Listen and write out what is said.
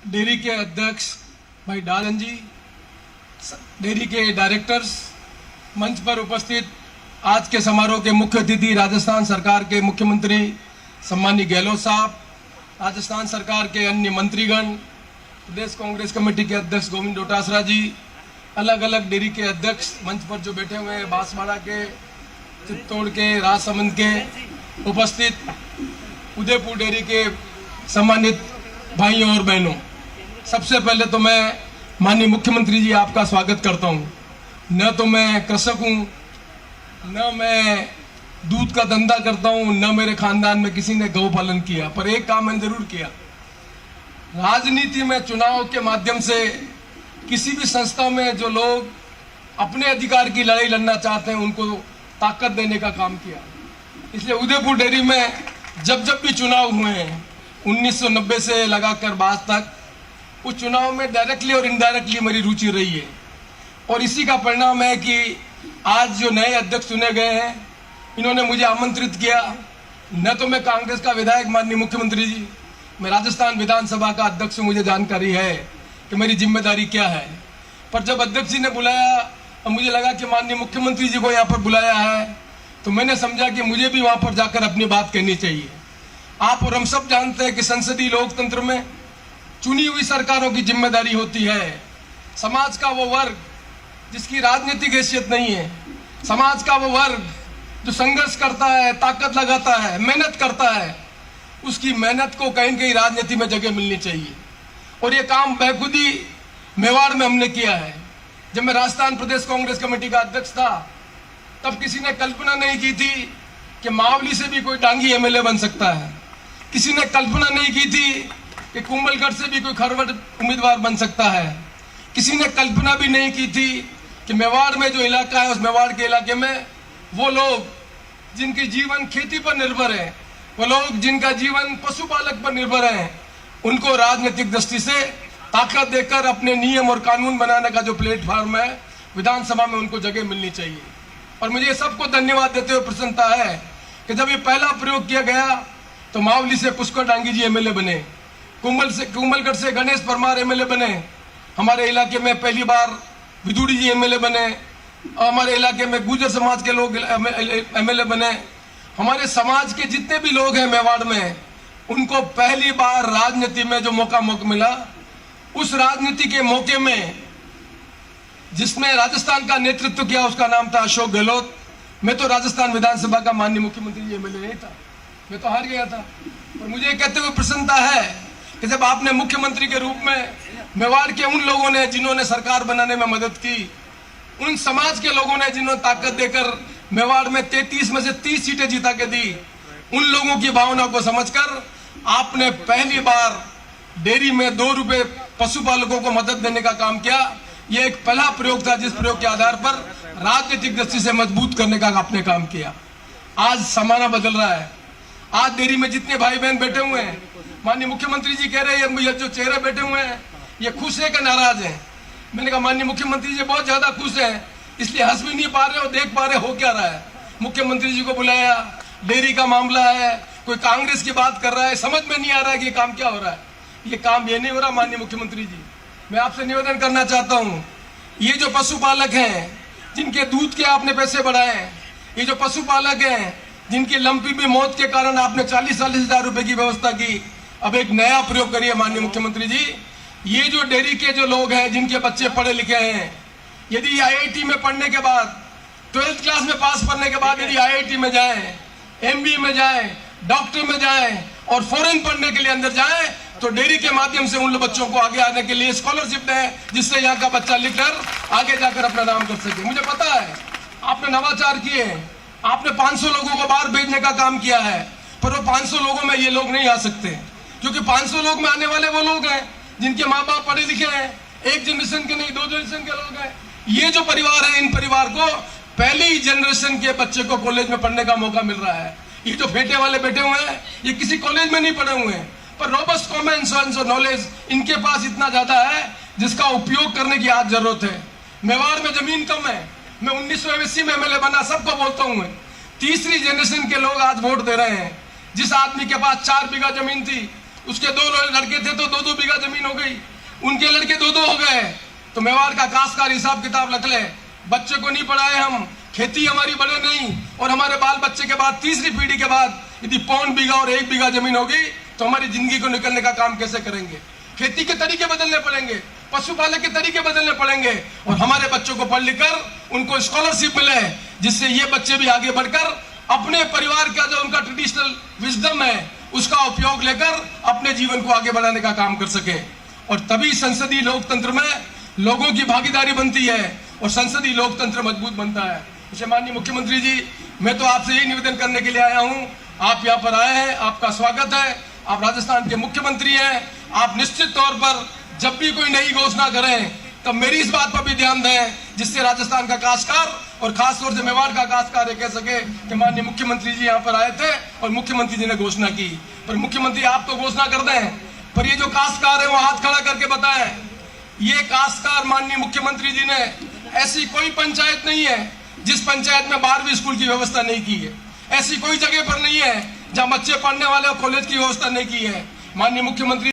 Dairy के अध्यक्ष भाई डालन जी, डेयरी के डायरेक्टर्स, मंच पर उपस्थित आज के समारोह के मुख्य अतिथि राजस्थान सरकार के मुख्यमंत्री सम्मानीय गहलोत साहब, राजस्थान सरकार के अन्य मंत्रीगण, प्रदेश कांग्रेस कमेटी के अध्यक्ष गोविंद डोटासरा जी, अलग अलग डेयरी के अध्यक्ष मंच पर जो बैठे हुए हैं, बांसवाड़ा के, चित्तौड़ के, राजसमंद के, उपस्थित उदयपुर डेयरी के सम्मानित भाइयों और बहनों, सबसे पहले तो मैं माननीय मुख्यमंत्री जी आपका स्वागत करता हूं। न तो मैं कृषक हूं, न मैं दूध का धंधा करता हूं, न मेरे खानदान में किसी ने गौ पालन किया, पर एक काम मैंने जरूर किया। राजनीति में चुनाव के माध्यम से किसी भी संस्था में जो लोग अपने अधिकार की लड़ाई लड़ना चाहते हैं उनको ताकत देने का काम किया। इसलिए उदयपुर डेयरी में जब भी चुनाव हुए हैं 1990 से लगाकर बाद तक, उस चुनाव में डायरेक्टली और इनडायरेक्टली मेरी रुचि रही है। और इसी का परिणाम है कि आज जो नए अध्यक्ष चुने गए हैं, इन्होंने मुझे आमंत्रित किया। न तो मैं कांग्रेस का विधायक माननीय मुख्यमंत्री जी, मैं राजस्थान विधानसभा का अध्यक्ष हूं, मुझे जानकारी है कि मेरी जिम्मेदारी क्या है। पर जब अध्यक्ष जी ने बुलाया और मुझे लगा कि माननीय मुख्यमंत्री जी को यहाँ पर बुलाया है, तो मैंने समझा कि मुझे भी वहां पर जाकर अपनी बात कहनी चाहिए। आप और हम सब जानते हैं कि संसदीय लोकतंत्र में चुनी हुई सरकारों की जिम्मेदारी होती है समाज का वो वर्ग जिसकी राजनीतिक हैसियत नहीं है, समाज का वो वर्ग जो संघर्ष करता है, ताकत लगाता है, मेहनत करता है, उसकी मेहनत को कहीं न कहीं राजनीति में जगह मिलनी चाहिए। और ये काम बेखुदी मेवाड़ में हमने किया है। जब मैं राजस्थान प्रदेश कांग्रेस कमेटी का अध्यक्ष था, तब किसी ने कल्पना नहीं की थी कि मावली से भी कोई डांगी एमएलए बन सकता है। किसी ने कल्पना नहीं की थी कि कुंभलगढ़ से भी कोई खरवट उम्मीदवार बन सकता है। किसी ने कल्पना भी नहीं की थी कि मेवाड़ में जो इलाका है, उस मेवाड़ के इलाके में वो लोग जिनकी जीवन खेती पर निर्भर है, वो लोग जिनका जीवन पशुपालक पर निर्भर है, उनको राजनीतिक दृष्टि से ताकत देकर अपने नियम और कानून बनाने का जो प्लेटफॉर्म है विधानसभा में, उनको जगह मिलनी चाहिए। और मुझे सबको धन्यवाद देते हुए प्रसन्नता है कि जब ये पहला प्रयोग किया गया तो मावली से पुष्कर डांगी जी एमएलए बने, कुंभलगढ़ से गणेश परमार एमएलए बने, हमारे इलाके में पहली बार विदुड़ी जी एमएलए बने, हमारे इलाके में गुर्जर समाज के लोग एमएलए बने। हमारे समाज के जितने भी लोग हैं मेवाड़ में, उनको पहली बार राजनीति में जो मौका मिला, उस राजनीति के मौके में जिसमें राजस्थान का नेतृत्व किया उसका नाम था अशोक गहलोत। मैं तो राजस्थान विधानसभा का माननीय मुख्यमंत्री जी एमएलए नहीं था, मैं तो हार गया था। और मुझे कहते हुए प्रसन्नता है कि जब आपने मुख्यमंत्री के रूप में मेवाड़ के उन लोगों ने जिन्होंने सरकार बनाने में मदद की, उन समाज के लोगों ने जिन्होंने ताकत देकर मेवाड़ में 33 में से 30 सीटें जीता के दी, उन लोगों की भावना को समझकर आपने पहली बार डेयरी में 2 रुपए पशुपालकों को मदद देने का काम किया। यह एक पहला प्रयोग था जिस प्रयोग के आधार पर राजनीतिक दृष्टि से मजबूत करने का आपने काम किया। आज जमाना बदल रहा है। आज डेयरी में जितने भाई बहन बैठे हुए हैं, माननीय मुख्यमंत्री जी कह रहे हैं ये जो चेहरे बैठे हुए हैं ये खुश है कि नाराज है। मैंने कहा माननीय मुख्यमंत्री जी बहुत ज्यादा खुश हैं, इसलिए हंस भी नहीं पा रहे और देख पा रहे हो क्या रहा है। मुख्यमंत्री जी को बुलाया, डेयरी का मामला है, कोई कांग्रेस की बात कर रहा है, समझ में नहीं आ रहा है कि ये काम क्या हो रहा है। ये काम ये नहीं हो रहा। माननीय मुख्यमंत्री जी, मैं आपसे निवेदन करना चाहता हूँ, ये जो पशुपालक हैं जिनके दूध के आपने पैसे बढ़ाए, ये जो पशुपालक हैं जिनकी लंपी में मौत के कारण आपने 40-40 हजार रुपए की व्यवस्था की, अब एक नया प्रयोग करिए माननीय मुख्यमंत्री जी। ये जो डेयरी के जो लोग हैं जिनके बच्चे पढ़े लिखे हैं, यदि आईआईटी में पढ़ने के बाद, 12th क्लास में पास करने के बाद यदि आईआईटी में जाए, एमबीए में जाए, डॉक्टर में जाए और फॉरेन पढ़ने के लिए अंदर जाए, तो डेयरी के माध्यम से उन बच्चों को आगे आने के लिए स्कॉलरशिप है, जिससे यहाँ का बच्चा लिखकर आगे जाकर अपना नाम कर सके। मुझे पता है आपने नवाचार किए हैं, आपने 500 लोगों को बाहर भेजने का काम किया है, पर वो 500 लोगों में ये लोग नहीं आ सकते, क्योंकि 500 लोग में आने वाले वो लोग हैं जिनके माँ बाप पढ़े लिखे हैं, एक जनरेशन के नहीं 2 जनरेशन के लोग हैं। ये जो परिवार है, इन परिवार को पहली जनरेशन के बच्चे को कॉलेज में पढ़ने का मौका मिल रहा है। ये जो फेटे वाले बैठे हुए हैं, ये किसी कॉलेज में नहीं पढ़े हुए हैं, पर रोबस्ट कॉमन सेंस और नॉलेज इनके पास इतना ज्यादा है जिसका उपयोग करने की आज जरूरत है। मेवाड़ में जमीन कम है, मैं 1980 में एमएलए बना, सबको बोलता हूँ, तीसरी जनरेशन के लोग आज वोट दे रहे हैं। जिस आदमी के पास 4 बीघा जमीन थी उसके 2 लड़के थे तो 2-2 बीघा जमीन हो गई, उनके लड़के 2-2 हो गए। तो मेवाड़ का काश्तकार हिसाब किताब रख ले। बच्चे को नहीं पढ़ाए हम, खेती हमारी बढ़े नहीं, और हमारे बाल बच्चे के बाद तीसरी पीढ़ी के बाद यदि 1.25 बीघा और 1 बीघा जमीन होगी तो हमारी जिंदगी को निकलने का काम कैसे करेंगे? खेती के तरीके बदलने पड़ेंगे, पशुपालन के तरीके बदलने पड़ेंगे, और हमारे बच्चों को पढ़ लिख कर उनको स्कॉलरशिप मिले, जिससे ये बच्चे भी आगे बढ़कर अपने परिवार का जो उनका ट्रेडिशनल विजडम है उसका उपयोग लेकर अपने जीवन को आगे बढ़ाने का काम कर सके। और तभी संसदीय लोकतंत्र में लोगों की भागीदारी बनती है और संसदीय लोकतंत्र मजबूत बनता है। इसे माननीय मुख्यमंत्री जी, मैं तो आपसे यही निवेदन करने के लिए आया हूं, आप यहाँ पर आए हैं, आपका स्वागत है। आप राजस्थान के मुख्यमंत्री हैं, आप निश्चित तौर पर जब भी कोई नई घोषणा करें तब मेरी इस बात पर भी ध्यान दें जिससे राजस्थान का काश्तकार और खासतौर से मेवाड़ का काश्तकार ये कह सके कि माननीय मुख्यमंत्री जी यहाँ पर आए थे और मुख्यमंत्री जी ने घोषणा की। पर मुख्यमंत्री आप तो घोषणा कर दें, पर ये जो काश्तकार है वो हाथ खड़ा करके बताएं, ये काश्तकार माननीय मुख्यमंत्री जी ने ऐसी कोई पंचायत नहीं है जिस पंचायत में 12वीं स्कूल की व्यवस्था नहीं की है, ऐसी कोई जगह पर नहीं है जहां बच्चे पढ़ने वाले और कॉलेज की व्यवस्था नहीं की है। माननीय मुख्यमंत्री